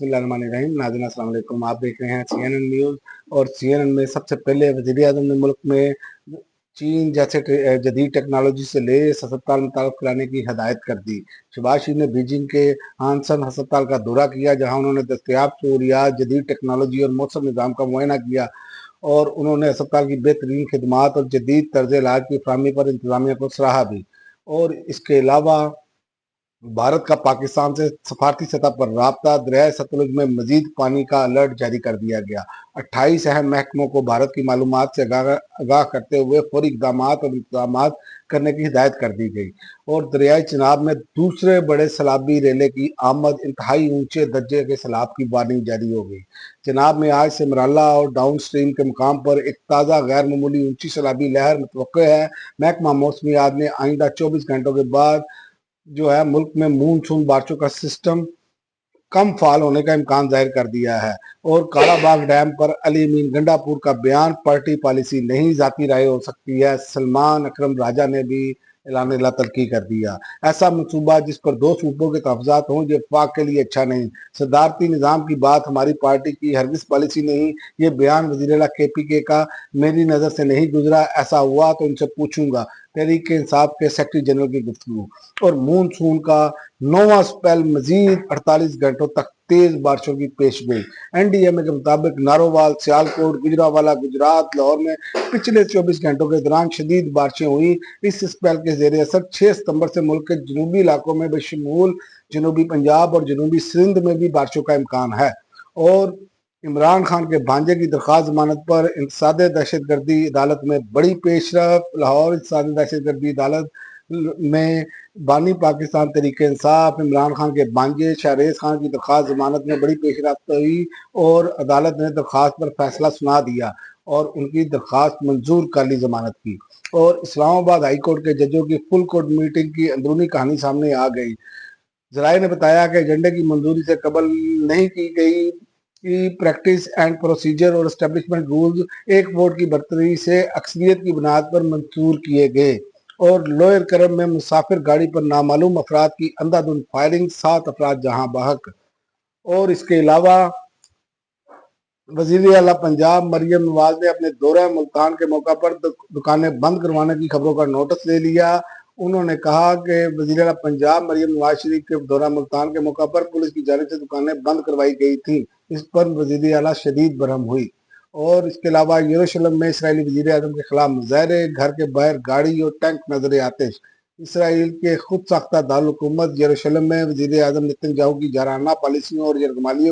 बिस्मिल्लाहिर्रहमानिर्रहीम। नाज़रीन अस्सलाम वालेकुम। आप देख रहे हैं CNN न्यूज़। और CNN में सबसे पहले वज़ीर आज़म ने मुल्क में चीन जैसे जदीद टेक्नोलॉजी से लेस अस्पताल मुतारफ़ कराने की हदायत कर दी। शहबाज शरीफ ने बीजिंग के हानसन अस्पताल का दौरा किया, जहां उन्होंने दस्तयाब सहूलियात, जदीद टेक्नोलॉजी और मौसम निज़ाम का मुआयना किया और उन्होंने अस्पताल की बेहतरीन खिदमात और जदीद तर्ज इलाज की फराहमी पर इंतज़ामिया को सराहा भी। और इसके अलावा भारत का पाकिस्तान से सफारती सतह पर राब्ता, दरियाए सतलुज में मजीद पानी का अलर्ट जारी कर दिया गया। 28 अहम महकमों को भारत की मालूमात से आगाह करते हुए फौरी इक़दाम और इंतजाम करने की हिदायत कर दी गई। और दरियाई चिनाब में दूसरे बड़े सैलाबी रेले की आमद, इंतहाई ऊंचे दर्जे के सैलाब की वार्निंग जारी हो गई। चिनाब में आज से मराला और डाउन स्ट्रीम के मुकाम पर एक ताज़ा गैर मामूली ऊंची सैलाबी लहर मुतवक्किल है। महकमा मौसमियात ने आइंदा 24 घंटों के बाद मुल्क में मानसून बारिशों का सिस्टम कम फाल होने का इम्कान जाहिर कर दिया है। और कालाबाग डैम पर अली अमीन गंडापुर का बयान, पार्टी पॉलिसी नहीं जाती राय हो सकती है। सलमान अकरम राजा ने भी ऐलान तल्की कर दिया। ऐसा मनसूबा जिस पर दो सूबों के तहफ़्फ़ुज़ात हों, ये वफाक के लिए अच्छा नहीं। सदारती निज़ाम की बात हमारी पार्टी की हरगिज़ पॉलिसी नहीं। ये बयान वज़ीर KPK का मेरी नज़र से नहीं गुजरा। ऐसा हुआ तो इनसे पूछूंगा। तहरीक इंसाफ के सेक्रेटरी जनरल की गुफ्तगू। और मानसून का 9वां स्पेल मजीद 48 घंटों तक तेज बारिशों की पेशगोई। NDMA के मुताबिक नारोवाल, सियालकोट, गुजरावाला, गुजरात, लाहौर में पिछले 24 घंटों के दौरान शदीद बारिशें हुई। इस स्पेल के ज़ेर असर 6 सितंबर से मुल्क के जनूबी इलाकों में बशमूल जनूबी पंजाब और जनूबी सिंध में भी बारिशों का इम्कान है। और इमरान खान के भांजे की दरख्वास्त जमानत पर इंसदाद दहशतगर्दी अदालत में बड़ी पेशरफ। लाहौर इंसदाद दहशतगर्दी अदालत में बानी पाकिस्तान तहरीक इंसाफ इमरान खान के भांजे शाहरेज खान की दरख्वास्त जमानत में बड़ी पेशरफ्त हुई और अदालत ने दरख्वास्त पर फैसला सुना दिया और उनकी दरख्वास्त मंजूर कर ली जमानत की। और इस्लामाबाद हाई कोर्ट के जजों की फुल कोर्ट मीटिंग की अंदरूनी कहानी सामने आ गई। जराये ने बताया कि एजेंडे की मंजूरी से कबल नहीं की गई की प्रैक्टिस एंड प्रोसीजर और एस्टेब्लिशमेंट रूल्स एक वोट की बरतरी से अक्सरियत की बुनियाद पर मंजूर किए गए। और लोअर करम में मुसाफिर गाड़ी पर नामालूम अफराद की अंधाधुंध फायरिंग, 7 अफराद जहां बहक। और इसके अलावा वज़ीर आला पंजाब मरियम नवाज ने अपने दौरा मुल्तान के मौका पर दुकानें बंद करवाने की खबरों का नोटिस ले लिया। उन्होंने कहा कि वज़ीर आला पंजाब मरियम नवाज शरीफ के दौरा मुल्तान के मौका पर पुलिस की जानिब से दुकानें बंद करवाई गई थी। इस पर वज़ीर आला शदीद बरहम हुई। और इसके अलावा यरूशलेम में इसराइली वज़ीर आज़म के खिलाफ मुजाहरे, घर के बाहर गाड़ी और टैंक नजर आतिश। इसराइल के खुद साख्ता दारुल हुकूमत यरूशलेम में वज़ीर आज़म नेतन्याहू की जाराना पॉलिसियों और यरगमालियों